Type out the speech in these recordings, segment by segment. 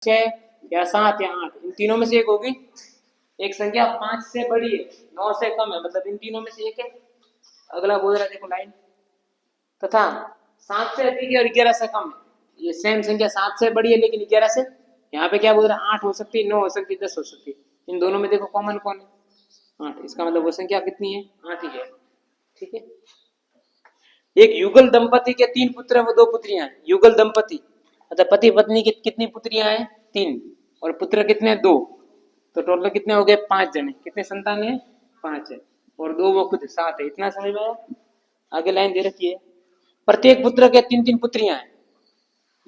6 या 7 या 8, इन तीनों में से एक होगी। एक संख्या 5 से बड़ी है, 9 से कम है, मतलब इन तीनों में से एक है। अगला बोल रहा है, देखो लाइन, तथा 7 से अधिक है और 11 से कम है। ये सेम संख्या 7 से बड़ी है लेकिन 11 से, यहाँ पे क्या बोल रहा है, 8 हो सकती है, 9 हो सकती है, 10 हो सकती है। इन दोनों में देखो कॉमन कौन है, 8। इसका मतलब वो संख्या कितनी है, 8 ही है। ठीक है। एक युगल दंपति के 3 पुत्र व 2 पुत्रियां हैं। युगल दंपति अतः पति पत्नी की कितनी पुत्रियां हैं, 3, और पुत्र कितने, 2। तो टोटल कितने हो गए, 5 जने। कितने संतान है, 5 है, और 2 वो खुद, 7 है। इतना समझ में आया। आगे लाइन दे रखी है, प्रत्येक पुत्र के 3-3 पुत्रियां हैं।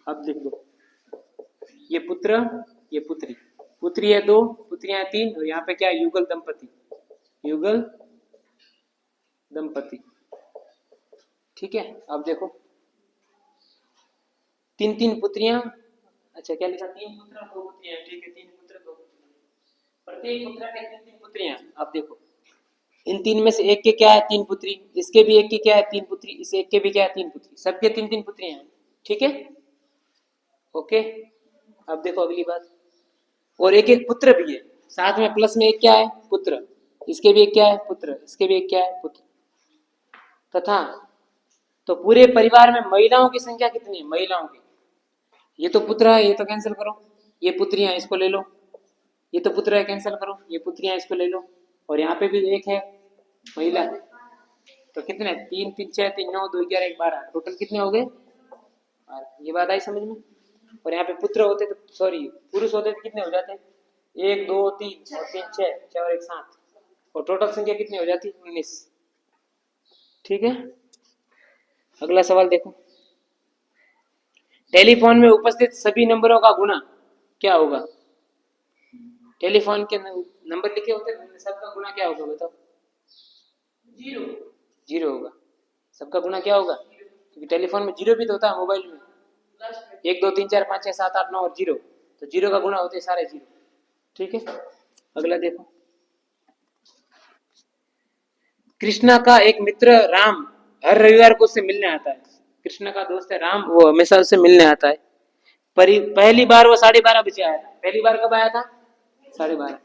अब देख लो, ये पुत्र, ये पुत्री, पुत्री है 2, पुत्रियां 3, और यहाँ पे क्या है, युगल दंपति, युगल दंपति। ठीक है। अब देखो 3-3 पुत्रियां, अच्छा क्या लिखा, 3 पुत्र 2 पुत्रियां। ठीक है, 3 पुत्र 2 पुत्रियां, प्रत्येक पुत्र के 3-3 पुत्रियां। अब देखो इन 3 में से एक के क्या है, 3 पुत्री, इसके भी एक के क्या है, 3 पुत्री, इस एक के भी क्या है, 3 पुत्री, सबके 3-3 पुत्रियां हैं। ठीक है, ओके। अब देखो अगली बात, और एक एक पुत्र भी है साथ में, प्लस में एक क्या है, पुत्र, इसके भी एक क्या है, पुत्र, इसके भी एक क्या है, पुत्र। तथा तो पूरे परिवार में महिलाओं की संख्या कितनी है, महिलाओं की, ये तो पुत्र है, ये तो कैंसिल करो, ये पुत्रियां इसको ले लो, ये तो पुत्र है, कैंसिल करो, ये पुत्रियां इसको ले लो, और यहाँ पे भी एक है महिला। तो कितने, 3 3 6 3 9 2 11 1 12, टोटल कितने हो गए। ये बात आई समझ में। और यहाँ पे पुत्र होते तो, सॉरी पुरुष होते तो कितने हो जाते, 1 2 3 और 3 6 और 1 7, और टोटल संख्या कितनी हो जाती, 19। ठीक है। अगला सवाल देखो, टेलीफोन में उपस्थित सभी नंबरों का गुणा क्या होगा। टेलीफोन के नंबर लिखे होते हैं, सबका गुणा क्या होगा बताओ, 0 होगा। सबका गुणा क्या होगा, क्योंकि टेलीफोन में 0 भी तो होता है, मोबाइल में 1 2 3 4 5 6 7 8 9 और 0, तो 0 का गुणा होते हैं सारे 0। ठीक है। अगला देखो, कृष्णा का एक मित्र राम हर रविवार को उससे मिलने आता है। कृष्णा का दोस्त है राम, वो हमेशा उससे मिलने आता है। पहली बार वो 12:30 बजे आया था। पहली बार कब आया था, 12:30,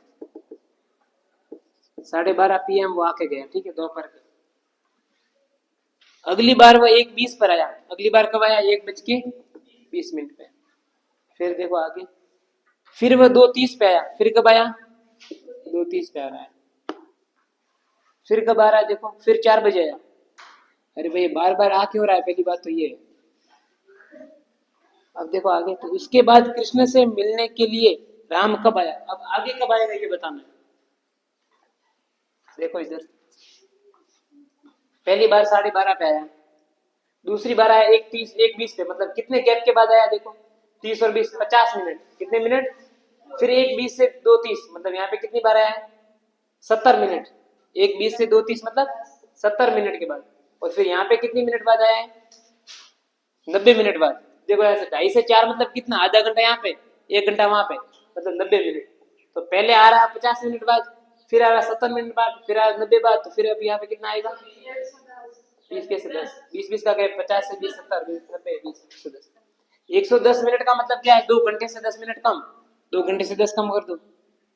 12:30 PM वो आके गया। ठीक है, दोपहर के। अगली बार वो 1:20 पर आया। अगली बार कब आया, 1:20 पे। फिर देखो आगे, फिर वो 2:30 पे आया। फिर कब आया, 2:30 पे आ रहा है। फिर कब आ रहा है, देखो फिर 4 बजे आया। अरे भाई बार बार आ क्यों रहा है, पहली बात तो ये है। अब देखो आगे, तो उसके बाद कृष्ण से मिलने के लिए राम कब आया। अब आगे कब आएगा ये बताना। देखो इधर, पहली बार 12:30 पे आया, दूसरी बार आया 1:20 पे, मतलब कितने गैप के बाद आया, देखो 30 और 20 50 मिनट, कितने मिनट। फिर 1:20 से 2:30, मतलब यहाँ पे कितनी बार आया है, 70 मिनट। 1:20 से 2:30 मतलब 70 मिनट के बाद। और फिर यहाँ पे कितनी मिनट बाद आया है, 90 मिनट बाद। देखो ऐसे 2:30 से 4 मतलब कितना, आधा घंटा यहाँ पे, 1 घंटा वहां पे, मतलब 90 मिनट। तो पहले आ रहा है 50 मिनट बाद, फिर आ रहा है 70 मिनट बाद, फिर आ रहा 90 बाद, तो फिर अब यहाँ पे कितना आएगा, 20 के से 10, 20 का गया 50 से 20 70 20 90 20 110। 110 मिनट का मतलब क्या है, 2 घंटे से 10 मिनट कम, 2 घंटे से 10 कम कर दो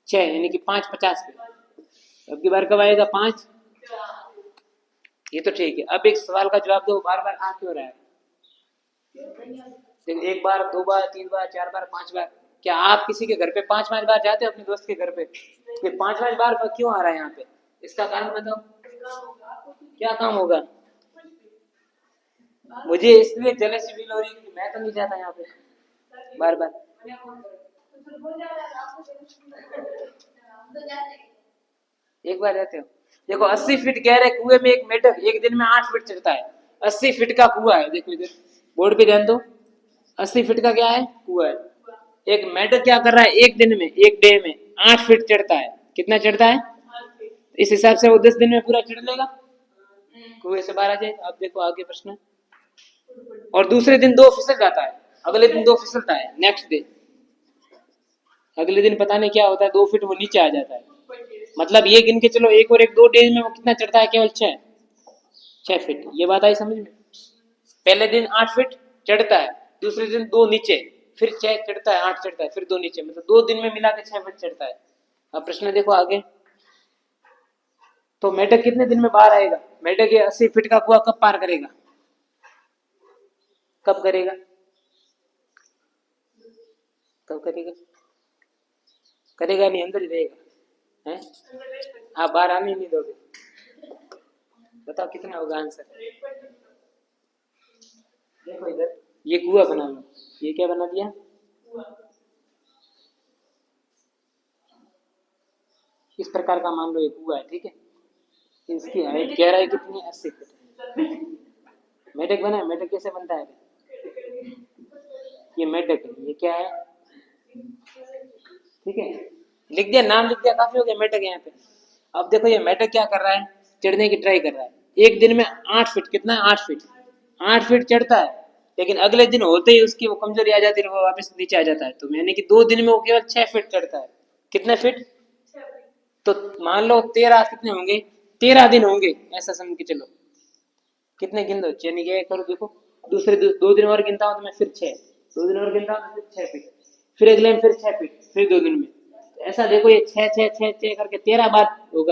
6, यानी कि 5 50 पे। अब की बार कब आएगा, 5। ये तो ठीक है। अब एक सवाल का जवाब दो, बार बार आ क्यों रहा है। देखो 1 बार 2 बार 3 बार 4 बार 5 बार, क्या आप किसी के घर पे 5-5 बार जाते हो अपने दोस्त के घर पे, ये 5-5 बार क्यों आ रहा है यहाँ पे, इसका कारण बताओ, क्या काम होगा। मुझे इसलिए जेलसी फील हो रही है कि मैं तो नहीं जाता यहाँ पे बार बार। एक बार जाते हो। देखो 80 फीट गहरे कुएं में एक मेढक एक दिन में 8 फीट चढ़ता है। 80 फीट का कुआं है, देखो इधर बोर्ड पे ध्यान दो, 80 फीट का क्या है, कुआं है। एक मेढक क्या कर रहा है, एक दिन में, एक डे में 8 फीट चढ़ता है। कितना चढ़ता है, इस हिसाब से वो 10 दिन में पूरा चढ़ लेगा, कुएं से बाहर आ जाए। अब देखो आगे प्रश्न, और दूसरे दिन 2 फिसल जाता है, अगले दिन 2 फिसलता है, नेक्स्ट डे। अगले दिन पता नहीं क्या होता है, 2 फीट वो नीचे आ जाता है। मतलब ये गिन के चलो, एक और एक 2 डेज में वो कितना चढ़ता है, केवल 6 फीट। ये बात आई समझ में। पहले दिन 8 फीट चढ़ता है, दूसरे दिन 2 नीचे, फिर 6 चढ़ता है, 8 चढ़ता है, फिर 2 नीचे, मतलब 2 दिन में मिला के 6 फीट चढ़ता है। अब प्रश्न देखो आगे, तो मेढक कितने दिन में बाहर आएगा? मेढक ये 80 फीट का कुआं कब पार करेगा? कब करेगा? कब करेगा? करेगा नहीं, अंदर ही रहेगा, हैं? आप बाहर आने ही नहीं दोगे। बताओ कितना होगा आंसर? देखो इधर, ये कुआं बना लो, ये क्या बना दिया? इस प्रकार का मान लो ये कुआं है, ठीक है। इसकी हाइट गहराई कितनी है? 80 फीट। मेढक बना है, मेढक कैसे बनता है? ये मेढक है, ये क्या है? ठीक है, लिख दिया, नाम लिख दिया, काफी हो गया मेढक यहाँ पे। अब देखो ये मेढक क्या कर रहा है? चढ़ने की ट्राई कर रहा है। एक दिन में 8 फीट, कितना है? 8 फीट, 8 फीट चढ़ता है, लेकिन अगले दिन होते ही उसकी वो कमजोरी आ जाती है, वो वापस नीचे आ जाता है। तो यानी कि 2 दिन में वो केवल 6 फीट चढ़ता है। कितने फीट? तो मान लो 13 कितने होंगे? 13 दिन होंगे, ऐसा समझ के चलो। कितने गिन दो, यानी कि करो देखो, दूसरे 2 दिन और गिनता हूं तो मैं, फिर 6, 2 दिन और गिनता हूं तो फिर 6 फीट, फिर अगले में फिर 6 फीट, फिर 2 दिन में। ऐसा देखो ये 6 6 6 6 करके 13 बार होगा।